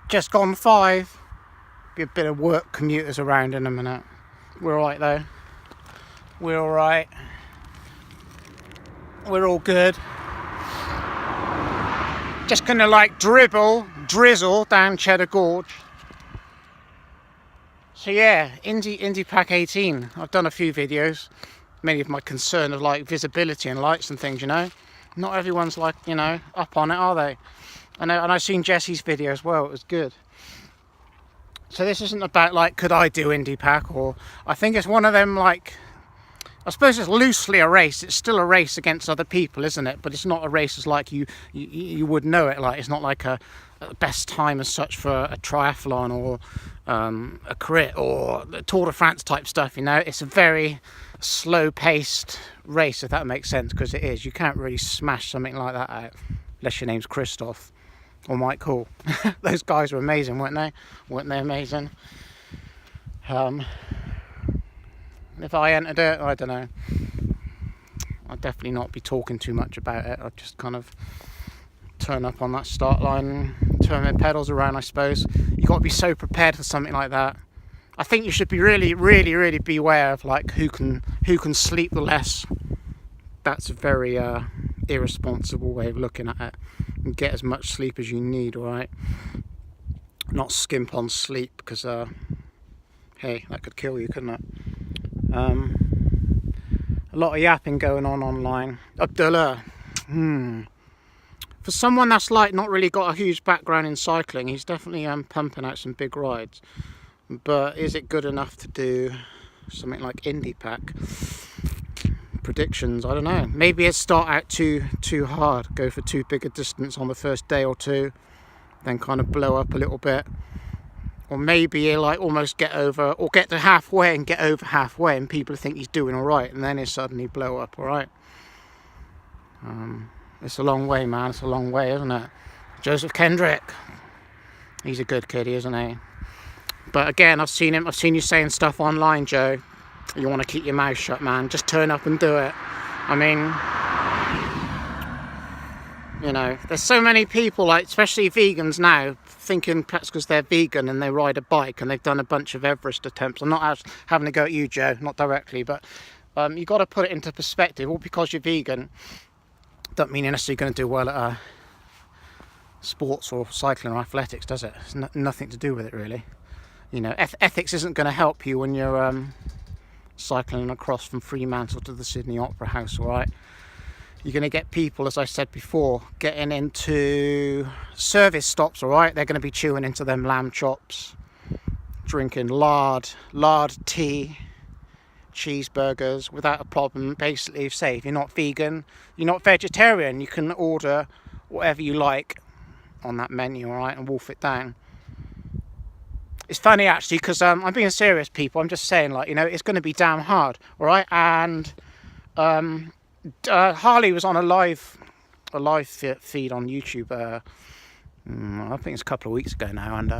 Just gone 5. Be a bit of work commuters around in a minute. We're alright though. We're alright. We're all good. Just gonna like drizzle down Cheddar Gorge. So yeah, Indy Pac 18. I've done a few videos. Mainly of my concern of like visibility and lights and things, you know. Not everyone's like, you know, up on it, are they? I know, and I've seen Jesse's video as well. It was good. So this isn't about like, could I do Indy Pac, or I think it's one of them like, I suppose it's loosely a race. It's still a race against other people, isn't it? But it's not a race as like you would know it. Like it's not like a best time as such for a triathlon or a crit or the Tour de France type stuff. You know, it's a very slow-paced race, if that makes sense, because it is. You can't really smash something like that out unless your name's Christoph or Mike Hall. Those guys were amazing, weren't they? Weren't they amazing? If I entered it, I don't know. I'd definitely not be talking too much about it. I'd just kind of turn up on that start line, turn my pedals around, I suppose. You've got to be so prepared for something like that. I think you should be really beware of like who can sleep the less. That's a very irresponsible way of looking at it. And get as much sleep as you need, alright? Not skimp on sleep, because hey, that could kill you, couldn't it? A lot of yapping going on online. Abdullah, for someone that's like not really got a huge background in cycling, he's definitely pumping out some big rides. But is it good enough to do something like Indy Pac? Predictions, I don't know. Maybe it'd start out too hard, go for too big a distance on the first day or two, then kind of blow up a little bit. Or maybe he'll like almost get over, or get to halfway and get over halfway and people think he's doing alright, and then he'll suddenly blow up, alright? It's a long way, man, it's a long way, isn't it? Joseph Kendrick, he's a good kid, isn't he? But again, I've seen you saying stuff online, Joe. You want to keep your mouth shut, man. Just turn up and do it. I mean, you know, there's so many people, like especially vegans now, thinking perhaps because they're vegan and they ride a bike and they've done a bunch of Everest attempts. I'm not having to go at you, Joe, not directly, but you got to put it into perspective. All because you're vegan doesn't mean you're necessarily going to do well at sports or cycling or athletics, does it? It's nothing to do with it, really. You know, ethics isn't going to help you when you're cycling across from Fremantle to the Sydney Opera House, all right? You're going to get people, as I said before, getting into service stops, all right? They're going to be chewing into them lamb chops, drinking lard tea, cheeseburgers without a problem. Basically, say if you're not vegan, you're not vegetarian, you can order whatever you like on that menu, all right, and wolf it down. It's funny actually, because I'm being serious, people. I'm just saying, like, you know, it's going to be damn hard, all right? And Harley was on a live feed on YouTube. I think it's a couple of weeks ago now, and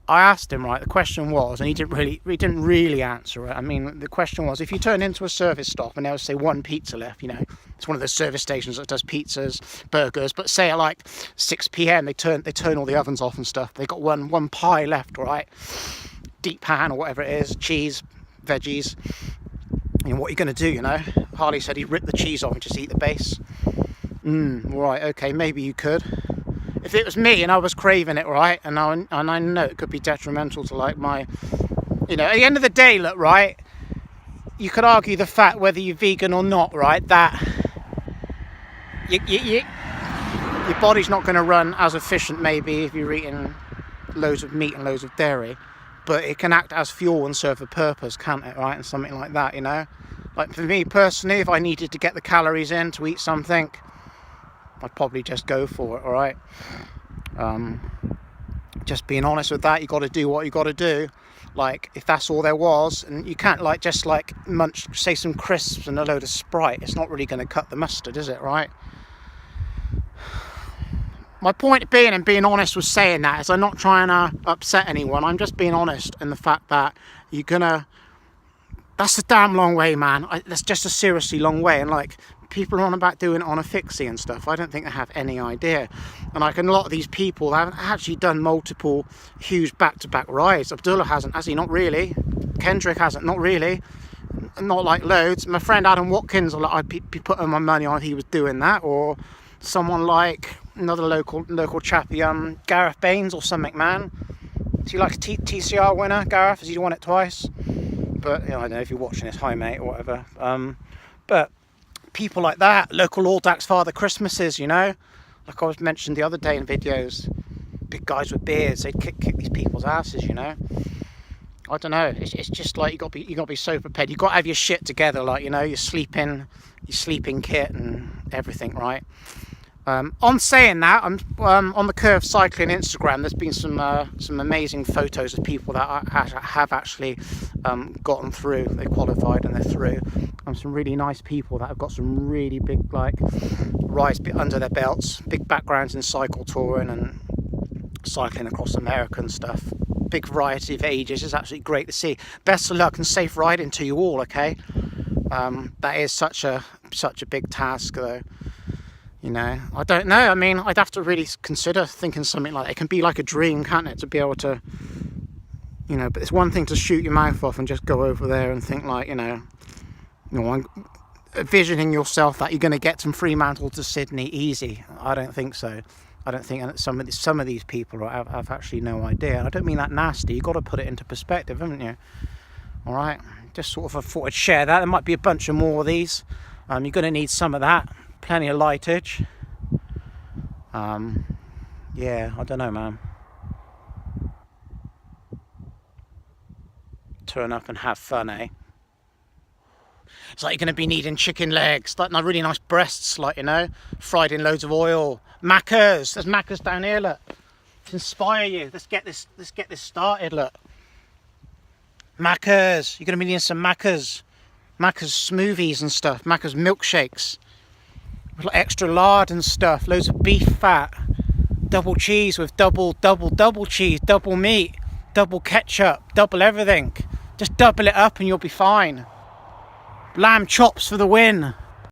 I asked him, right, the question was, and he didn't really answer it. I mean, the question was, if you turn into a service stop and there was, say, one pizza left, you know, it's one of those service stations that does pizzas, burgers, but say at like 6 p.m. they turn all the ovens off and stuff. They got one pie left, all right, deep pan or whatever it is, cheese, veggies. You know, what are you going to do, you know? Harley said he'd rip the cheese off and just eat the base. Right, okay, maybe you could. If it was me and I was craving it, right, and I know it could be detrimental to like my, you know, at the end of the day, look, right, you could argue the fact whether you're vegan or not, right, that your body's not going to run as efficient maybe if you're eating loads of meat and loads of dairy, but it can act as fuel and serve a purpose, can't it, right, and something like that, you know. Like for me personally, if I needed to get the calories in to eat something, I'd probably just go for it, all right? Just being honest with that, you got to do what you got to do. Like, if that's all there was, and you can't like just like munch, say, some crisps and a load of Sprite, it's not really going to cut the mustard, is it, right? My point being, and being honest with saying that, is I'm not trying to upset anyone. I'm just being honest in the fact that you're gonna, that's a damn long way, man. That's just a seriously long way. And like, People are on about doing it on a fixie and stuff. I don't think they have any idea. And like a lot of these people have actually done multiple huge back-to-back rides. Abdullah hasn't, has he? Not really. Kendrick hasn't, not really. Not like loads. My friend Adam Watkins, I'd be putting my money on if he was doing that, or someone like another local chappy, Gareth Baines or something, man. Is he like a TCR winner, Gareth? Has he won it twice? But you know, I don't know if you're watching this, hi mate, or whatever. But people like that, local All Dax Father Christmases, you know, like I was mentioned the other day in videos, big guys with beards, they'd kick these people's asses, you know. I don't know. It's just like you got to be so prepared. You got to have your shit together, like, you know, your sleeping kit and everything, right? On saying that, I'm on the Curve Cycling Instagram. There's been some amazing photos of people that have actually gotten through. They qualified and they're through. Some really nice people that have got some really big like rides under their belts, big backgrounds in cycle touring and cycling across America and stuff. Big variety of ages. It's absolutely great to see. Best of luck and safe riding to you all. Okay, that is such a big task though. You know, I don't know. I mean, I'd have to really consider thinking something like that. It can be like a dream, can't it, to be able to, you know. But it's one thing to shoot your mouth off and just go over there and think like, you know, envisioning yourself that you're going to get from Fremantle to Sydney easy. I don't think so. I don't think that some of these people have actually no idea. And I don't mean that nasty. You've got to put it into perspective, haven't you? All right. Just sort of I thought I'd share that. There might be a bunch of more of these. You're going to need some of that. Plenty of lightage. Yeah, I don't know, man. Turn up and have fun, eh? It's like you're going to be needing chicken legs, like really nice breasts, like, you know, fried in loads of oil. Macca's, there's Macca's down here, look. To inspire you. Let's get this started, look. Macca's, you're going to be needing some Macca's. Macca's smoothies and stuff. Macca's milkshakes. With like extra lard and stuff. Loads of beef fat. Double cheese with double cheese, double meat, double ketchup, double everything. Just double it up and you'll be fine. Lamb chops for the win.